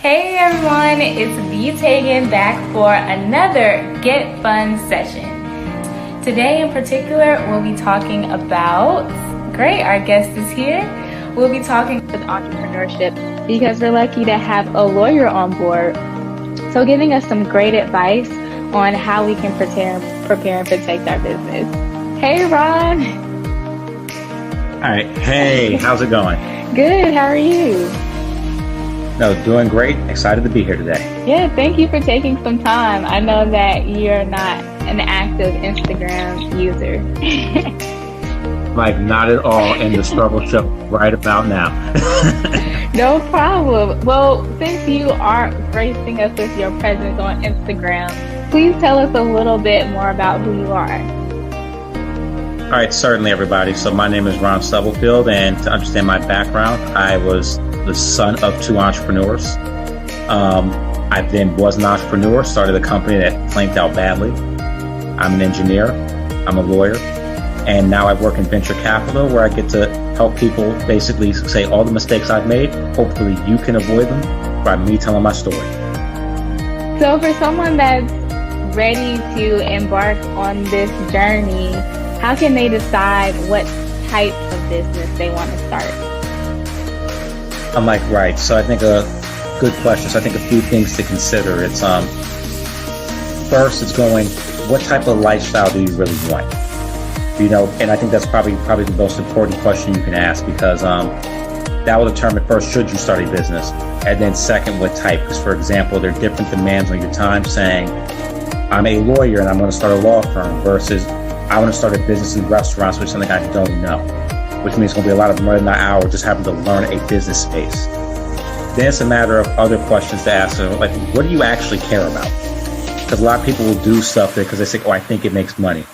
Hey everyone, it's V Tegan back for another Get Fun session. Today in particular, we'll be talking about, great, our guest is here. We'll be talking with entrepreneurship because we're lucky to have a lawyer on board. So giving us some great advice on how we can prepare and protect our business. Hey Ron. All right. Hey, how's it going? Good, how are you? No, doing great. Excited to be here today. Yeah, thank you for taking some time. I know that you're not an active Instagram user. Like, not at all in the struggle show right about now. No problem. Well, since you are gracing us with your presence on Instagram, please tell us a little bit more about who you are. All right, certainly, everybody. So my name is Ron Stubblefield, and to understand my background, I was the son of two entrepreneurs. I then was an entrepreneur, started a company that flamed out badly. I'm an engineer, I'm a lawyer, and now I work in venture capital where I get to help people basically say all the mistakes I've made. Hopefully you can avoid them by me telling my story. So for someone that's ready to embark on this journey, how can they decide what type of business they want to start? I'm like, right. So I think a good question. So I think a few things to consider. It's first, it's going, what type of lifestyle do you really want? You know, and I think that's probably the most important question you can ask, because that will determine first, should you start a business, and then second, what type. Because for example, there are different demands on your time, saying I'm a lawyer and I'm going to start a law firm versus I want to start a business in restaurants, which is something I don't know, which means it's going to be a lot of money in that hour just having to learn a business space. Then it's a matter of other questions to ask, like, what do you actually care about? Because a lot of people will do stuff there because they say, oh, I think it makes money.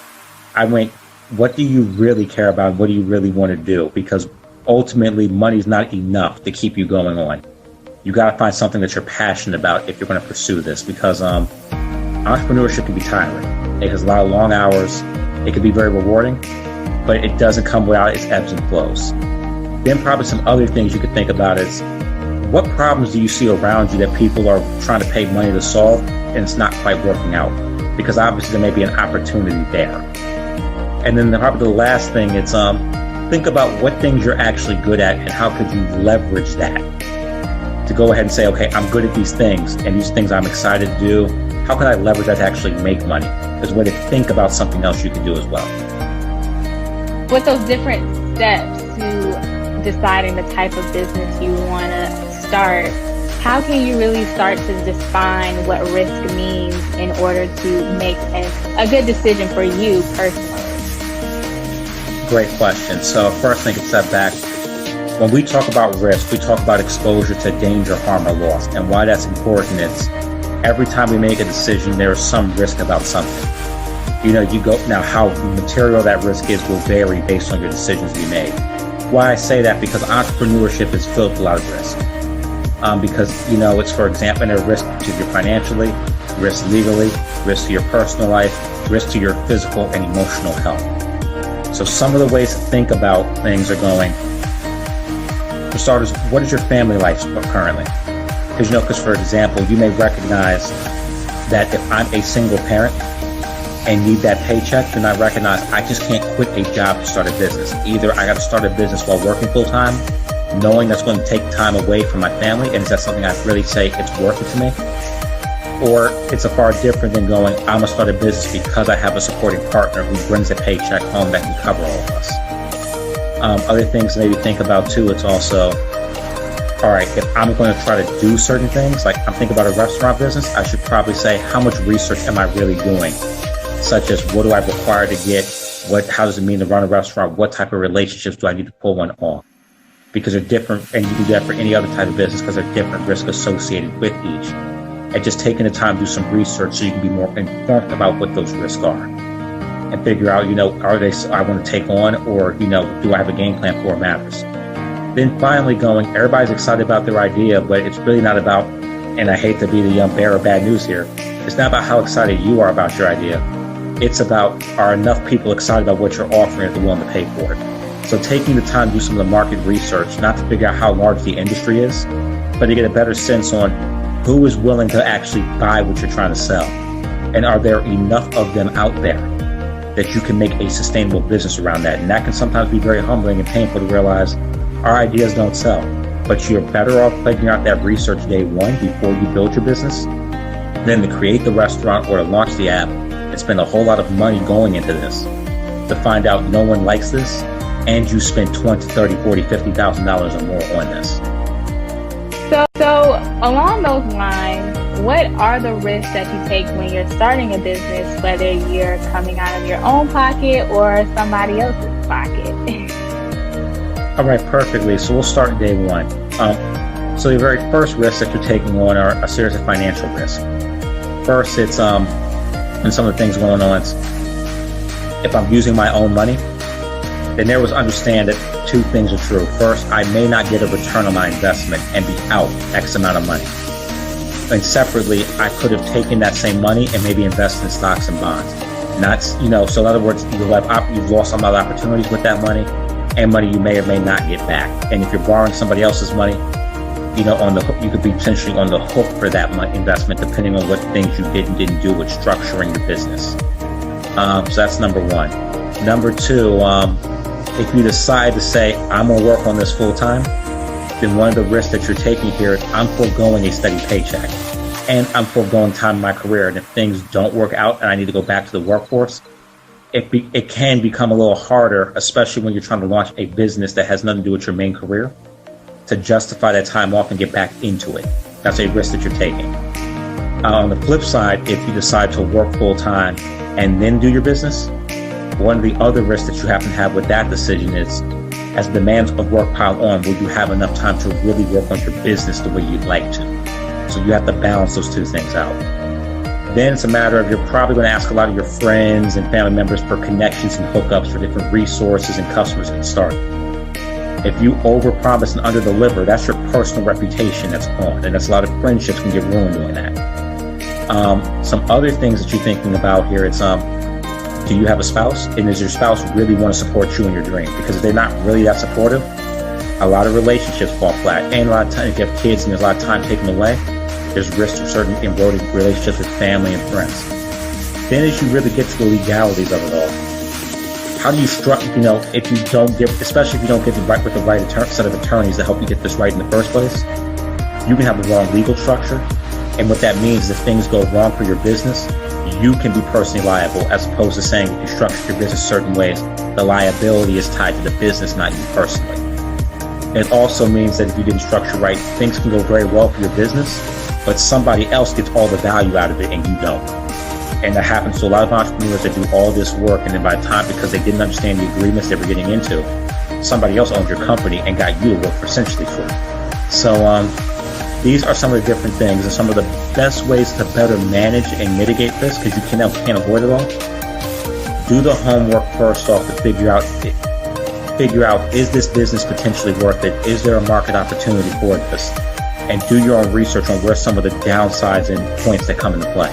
I went, what do you really care about? What do you really want to do? Because ultimately, money is not enough to keep you going on. You got to find something that you're passionate about if you're going to pursue this, because entrepreneurship can be tiring. It has a lot of long hours. It can be very rewarding, but it doesn't come without its ebbs and flows. Then probably some other things you could think about is, what problems do you see around you that people are trying to pay money to solve and it's not quite working out? Because obviously there may be an opportunity there. And then probably the last thing is think about what things you're actually good at and how could you leverage that to go ahead and say, okay, I'm good at these things and these things I'm excited to do. How can I leverage that to actually make money? There's a way to think about something else you can do as well. With those different steps to deciding the type of business you want to start, how can you really start to define what risk means in order to make a good decision for you personally? Great question. So first thing, step back. When we talk about risk, we talk about exposure to danger, harm, or loss. And why that's important is every time we make a decision, there is some risk about something. You know, now how material that risk is will vary based on your decisions you made. Why I say that, because entrepreneurship is filled with a lot of risk. Because, you know, it's, for example, a risk to you financially, risk legally, risk to your personal life, risk to your physical and emotional health. So some of the ways to think about things are going, for starters, what is your family life currently? Because for example, you may recognize that if I'm a single parent and need that paycheck, then I recognize I just can't quit a job to start a business. Either I got to start a business while working full time, knowing that's going to take time away from my family, and is that something I really say it's worth it to me? Or it's a far different than going, I'm going to start a business because I have a supporting partner who brings a paycheck home that can cover all of us. Other things to maybe think about too, it's also, all right, if I'm going to try to do certain things, like I'm thinking about a restaurant business, I should probably say, how much research am I really doing? Such as, what do I require to get? How does it mean to run a restaurant? What type of relationships do I need to pull one off? Because they're different, and you can do that for any other type of business because there are different risks associated with each. And just taking the time to do some research so you can be more informed about what those risks are. And figure out, are they I want to take on, or, do I have a game plan for it matters? Then finally going, everybody's excited about their idea, but it's really not about, and I hate to be the bearer of bad news here, it's not about how excited you are about your idea. It's about, are enough people excited about what you're offering if they're willing to pay for it? So taking the time to do some of the market research, not to figure out how large the industry is, but to get a better sense on Who is willing to actually buy what you're trying to sell? And are there enough of them out there that you can make a sustainable business around that? And that can sometimes be very humbling and painful to realize our ideas don't sell. But you're better off figuring out that research day one before you build your business than to create the restaurant or to launch the app and spend a whole lot of money going into this to find out no one likes this and you spend $20, $30, $40, $50,000 or more on this. So along those lines, what are the risks that you take when you're starting a business, whether you're coming out of your own pocket or somebody else's pocket? All right, perfectly. So we'll start day one. So the very first risks that you're taking on are a series of financial risks. First, it's and some of the things going on. If I'm using my own money, then there was understand that two things are true. First, I may not get a return on my investment and be out X amount of money. And separately, I could have taken that same money and maybe invested in stocks and bonds. So in other words, you've lost some other opportunities with that money and money you may or may not get back. And if you're borrowing somebody else's money, on the hook, you could be potentially on the hook for that investment, depending on what things you did and didn't do with structuring your business. So that's number one. Number two, if you decide to say, I'm going to work on this full time, then one of the risks that you're taking here is I'm foregoing a steady paycheck and I'm foregoing time in my career. And if things don't work out and I need to go back to the workforce, it can become a little harder, especially when you're trying to launch a business that has nothing to do with your main career, to justify that time off and get back into it. That's a risk that you're taking. On the flip side, if you decide to work full time and then do your business, one of the other risks that you happen to have with that decision is, as demands of work pile on, will you have enough time to really work on your business the way you'd like to? So you have to balance those two things out. Then it's a matter of, you're probably going to ask a lot of your friends and family members for connections and hookups for different resources and customers to get started. If you overpromise and underdeliver, that's your personal reputation that's on, and that's a lot of friendships can get ruined doing that. Some other things that you're thinking about here, it's do you have a spouse? And does your spouse really want to support you in your dream? Because if they're not really that supportive, a lot of relationships fall flat. And a lot of times, if you have kids and there's a lot of time taken away, there's risk to certain eroded relationships with family and friends. Then as you really get to the legalities of it all, how do you if you don't get, especially if you don't get with the right set of attorneys to help you get this right in the first place, you can have the wrong legal structure. And what that means is if things go wrong for your business, you can be personally liable, as opposed to saying if you structure your business certain ways, the liability is tied to the business, not you personally. It also means that if you didn't structure right, things can go very well for your business, but somebody else gets all the value out of it and you don't. And that happens to a lot of entrepreneurs that do all this work, and then by the time, because they didn't understand the agreements they were getting into, somebody else owned your company and got you to work for essentially free. So these are some of the different things and some of the best ways to better manage and mitigate this, because you can't avoid it all. Do the homework first off to figure out, is this business potentially worth it? Is there a market opportunity for this? And do your own research on where some of the downsides and points that come into play.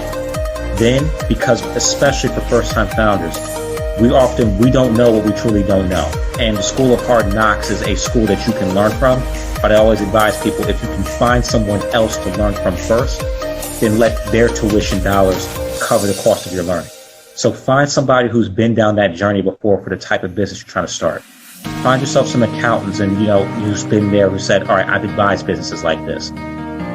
Then, because especially for first-time founders, we don't know what we truly don't know. And the School of Hard Knocks is a school that you can learn from, but I always advise people, if you can find someone else to learn from first, then let their tuition dollars cover the cost of your learning. So find somebody who's been down that journey before for the type of business you're trying to start. Find yourself some accountants and, who's been there, who said, all right, I've advised businesses like this.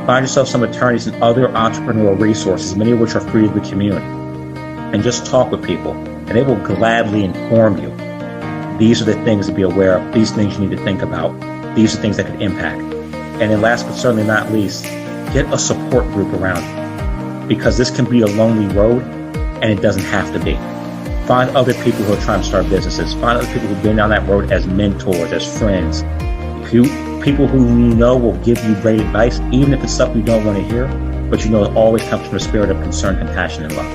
Find yourself some attorneys and other entrepreneurial resources, many of which are free to the community. And just talk with people, and they will gladly inform you. These are the things to be aware of. These things you need to think about. These are things that could impact. And then last but certainly not least, get a support group around you, because this can be a lonely road, and it doesn't have to be. Find other people who are trying to start businesses. Find other people who've been down that road as mentors, as friends. People who will give you great advice, even if it's stuff you don't want to hear, but it always comes from a spirit of concern, compassion, and love.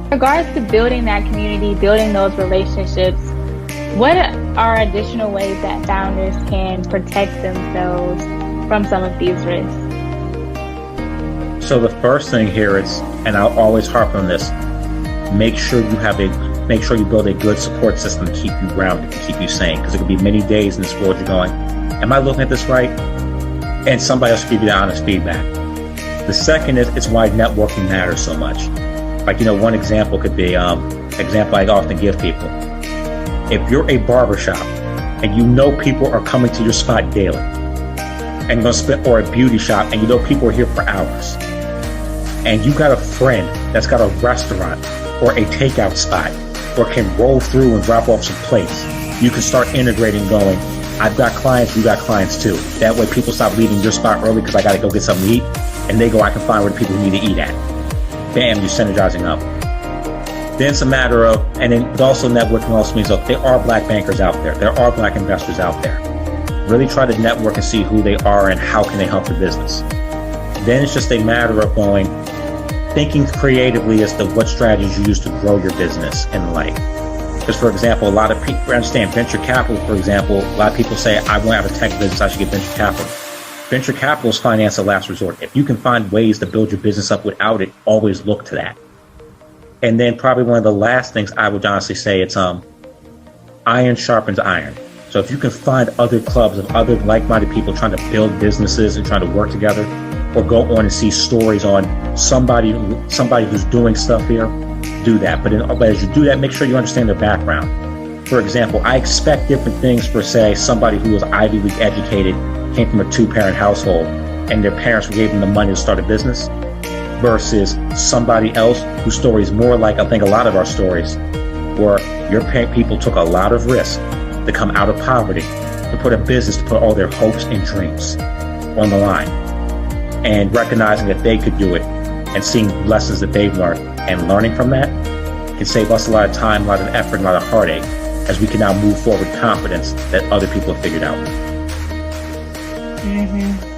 In regards to building that community, building those relationships, what are additional ways that founders can protect themselves from some of these risks? So the first thing here is, and I'll always harp on this, make sure you build a good support system to keep you grounded, to keep you sane, because there could be many days in this world you're going, am I looking at this right? And somebody else will give you the honest feedback. The second is it's why networking matters so much. Like, one example could be, example I often give people. If you're a barbershop and people are coming to your spot daily, and or a beauty shop and people are here for hours, and you got a friend that's got a restaurant or a takeout spot or can roll through and drop off some plates, you can start integrating, going, I've got clients, you got clients too. That way people stop leaving your spot early because I got to go get something to eat, and they go, I can find where the people need to eat at. Bam, you're synergizing up. Then it's a matter of, and then also networking also means that there are black bankers out there. There are black investors out there. Really try to network and see who they are and how can they help the business. Then it's just a matter of thinking creatively as to what strategies you use to grow your business and life. Because, for example, a lot of people understand venture capital, for example, a lot of people say, I want to have a tech business, I should get venture capital. Venture capital is finance of last resort. If you can find ways to build your business up without it, always look to that. And then probably one of the last things I would honestly say, it's iron sharpens iron. So if you can find other clubs of other like-minded people trying to build businesses and trying to work together, or go on and see stories on somebody who's doing stuff here, do that. But as you do that, make sure you understand their background. For example, I expect different things for, say, somebody who was Ivy League educated, came from a 2-parent household, and their parents gave them the money to start a business, versus somebody else whose story is more like, I think, a lot of our stories, where your people took a lot of risk to come out of poverty, to put a business, to put all their hopes and dreams on the line, and recognizing that they could do it, and seeing lessons that they've learned, and learning from that can save us a lot of time, a lot of effort, a lot of heartache, as we can now move forward with confidence that other people have figured out. Mm-hmm.